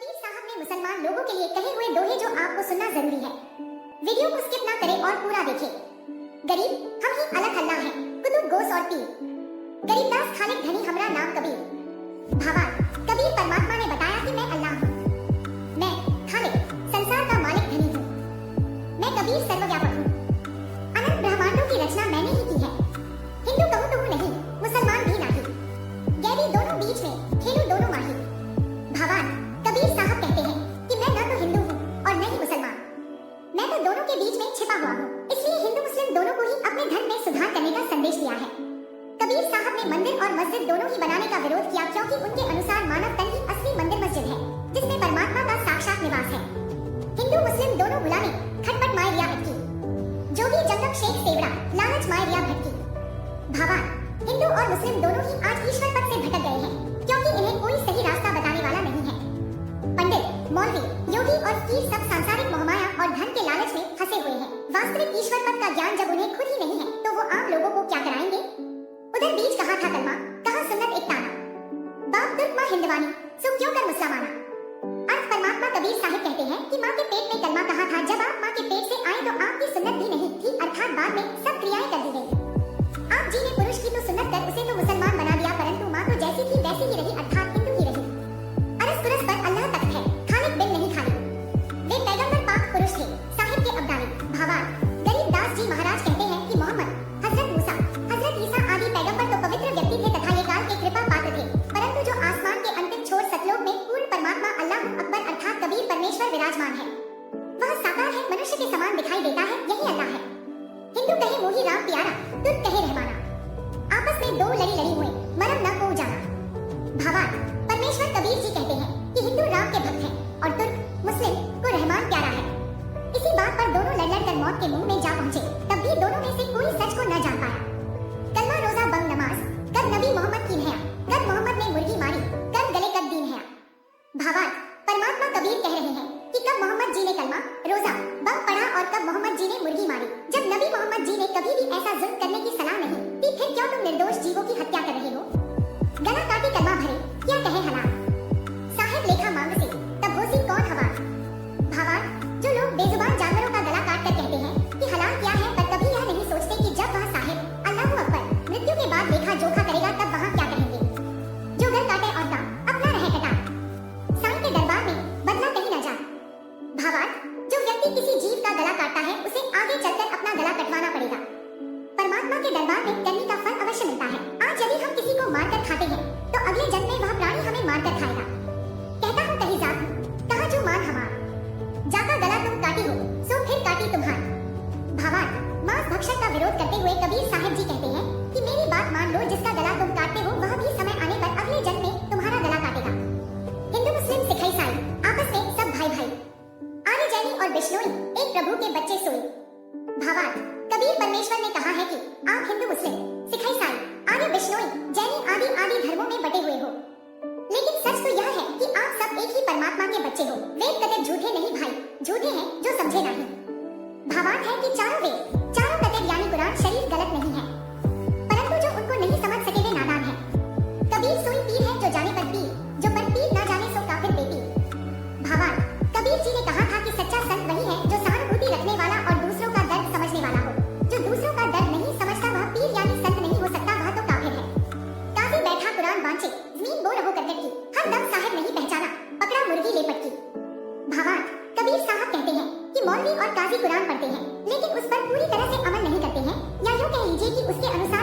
कबीर साहब ने मुसलमान लोगों के लिए कहे हुए दोहे जो आपको सुनना जरूरी है। वीडियो को स्किप ना करें और पूरा देखें। गरीब हम ही अलग अल्लाह हैं, कुतुब गोस और पीर। गरीबदास खालिक धनी हमरा नाम कबीर। भावार्थ कबीर परमात्मा ने बताया कि मैं अल्लाह हूँ, मैं खालिक संसार का मालिक धनी हूँ, मैं कबीर सर्वव्यापक हूँ। अनंत ब्रह्मांडों की रचना मैंने ही की है। हिंदू कहूँ तो हूँ नहीं, मुसलमान भी नहीं, गैरी दोनों बीच में खेलूं दोनों माही। भावार्थ कबीर साहब कहते हैं कि मैं न तो हिंदू हूँ और न ही मुसलमान, मैं तो दोनों के बीच में छिपा हुआ हूँ। इसलिए हिंदू मुस्लिम दोनों को ही अपने धर्म में सुधार करने का संदेश दिया है। कबीर साहब ने मंदिर और मस्जिद दोनों ही बनाने का विरोध किया, क्योंकि उनके अनुसार मानव तन ही असली मंदिर मस्जिद है, जिसमें परमात्मा का साक्षात निवास है। हिंदू मुस्लिम दोनों गुलामी खटपट माए रिया अटकी, जोगी जंगम शेख सेवड़ा लालच माए रिया भटकी। भावार्थ हिंदू और मुस्लिम दोनों ही आज ईश्वर पद से भटक गए हैं, क्योंकि इन्हें कोई सही रास्ता बताने वाला नहीं है। पंडित मौलवी योगी और फकीर सब सांसारिक मोहमाया और धन के लालच में फंसे हुए हैं। वास्तविक ईश्वर पद का ज्ञान जब उन्हें खुद ही नहीं है तो वो आम लोगों को क्या कराएंगे। उधर बीच कहाँ था कलमा, कहाँ सुन्नत एक ताना, बाप तुर्क माँ हिंदवानी सो क्यों कर मुसलमाना। अर्थ परमात्मा कबीर साहिब कहते हैं कि माँ के पेट में कलमा कहाँ था, जब आप माँ के पेट से आए तो आपकी सुन्नत भी नहीं थी, अर्थात बाद में सब क्रियाएं कर दी गई। आप जी ने पुरुष की तो सुन्नत कर उसे तो मुसलमान बना दिया, परंतु माँ तो जैसी थी वैसी ही रही, अर्थात हिंदू ही रही। अरस पुरस पर अल्लाह तख्त है, खालिक बिन नहीं खाली, वे पैगंबर पाक पुरुष थे साहिब के अब्दाली। भावार्थ गरीबदास जी महाराज कहते हैं कि मोहम्मद, हजरत मूसा, हजरत ईसा आदि पैगंबर तो पवित्र व्यक्ति थे तथा ये काल के कृपा पात्र थे, परंतु जो आसमान के अंतिम छोर सतलोक में पूर्ण परमात्मा अल्लाह अकबर अर्थात कबीर परमेश्वर विराजमान है, वह साकार है, मनुष्य के समान दिखाई देता है, यही अल्लाह है। हिंदू कहे मोही राम प्यारा, तुर्क कहे रहमाना, आपस में दो लड़ी हुए मरम न को जाना। भावार्थ परमेश्वर कबीर जी कहते हैं कि हिंदू राम के भक्त हैं और तुर्क मुस्लिम को रहमान प्यारा है। इसी बात पर दोनों लड़ कर मौत के मुंह में जा पहुंचे, तब भी दोनों में से कोई सच को न जान पाया। कलमा रोजा बंग नमाज कब नबी मोहम्मद की नया, कब मोहम्मद ने मुर्गी मारी, कब गले कब दीन है। भावार्थ परमात्मा कबीर कह रहे हैं कि कब मोहम्मद जी ने कलमा रोजा बंग पढ़ा और कब मोहम्मद जी ने मुर्गी मारी। जब नबी मोहम्मद जी ने कभी भी ऐसा जुल्म करने की सलाह नहीं दी, फिर क्यों तुम निर्दोष जीवों की हत्या कर रहे हो। गला काटे कलमा भरे क्या कहे हलाल, साहिब लेखा मांग से तब होसी कौन हवार। भावार्थ जो लोग बेजुबान जानवरों का गला काट कर कहते हैं कि हलाल क्या है, पर कभी यह नहीं सोचते कि जब वह साहिब अल्लाहू अकबर मृत्यु के बाद लेखा जोखा करेगा तब वहाँ क्या कहेंगे। जो घर काटे और काम अपना रहे कटा, साईं के दरबार में बदला कहीं न जा। भावार्थ जो व्यक्ति किसी जीव का गला काटता है उसे आगे चलकर अपना गला कटवाना पड़ेगा। परमात्मा के दरबार में करने का फल अवश्य मिलता है। आज यदि हम किसी को मारकर खाते हैं तो अगले जन्म में वह प्राणी हमें मारकर खाएगा। कहता हूँ कहीं जात कहा जो मान हमार, जाका गला तुम काटी हो सो फिर काटी तुम्हार। भावार्थ मांस भक्षण का विरोध करते हुए कबीर साहिब जी कहते हैं कि मेरी बात मान लो, जिसका गला तुम काटते हो वह भी समय आने पर अगले जन्म में तुम्हारा गला काटेगा। हिंदू मुस्लिम सिख ईसाई आपस में सब भाई भाई, आर्य जैनी और बिश्नोई एक प्रभु के बच्चे सोई। भावार्थ कबीर परमेश्वर ने कहा है कि आप हिंदू मुस्लिम सिख ईसाई आर्य बिश्नोई जैनी आदि आदि धर्मों में बटे हुए हो, लेकिन सच तो यह है कि आप सब एक ही परमात्मा के बच्चे हो। वेद कतई झूठे नहीं भाई, झूठे हैं जो समझे नहीं। भावार्थ है कि चारों वेद चारों कतई यानी कुरान शरीफ गलत नहीं है, परंतु जो उनको नहीं समझ सके वे नादान है। कबीर सोई पीर है जो जाने पर पीर, जो पर पीर ना जाने सो काफिर बेपीर। भावार्थ कबीर जी ने कहा था कि सच्चा संत वही है जो सहानुभूति रखने वाला और दूसरों का दर्द समझने वाला हो। जो दूसरों का दर्द नहीं समझता वह पीर यानी संत नहीं हो सकता, वह तो काफिर है। काजी बैठा कुरान बांचे जमीन बो रहो करकट की, हर दम साहिब नहीं पहचाना पकड़ा मुर्गी लेपट की। भावार्थ कबीर साहब कहते हैं कि मौलवी और काजी कुरान पढ़ते हैं लेकिन उस पर पूरी तरह से अमल नहीं करते हैं, या यूं कह लीजिए कि उसके अनुसार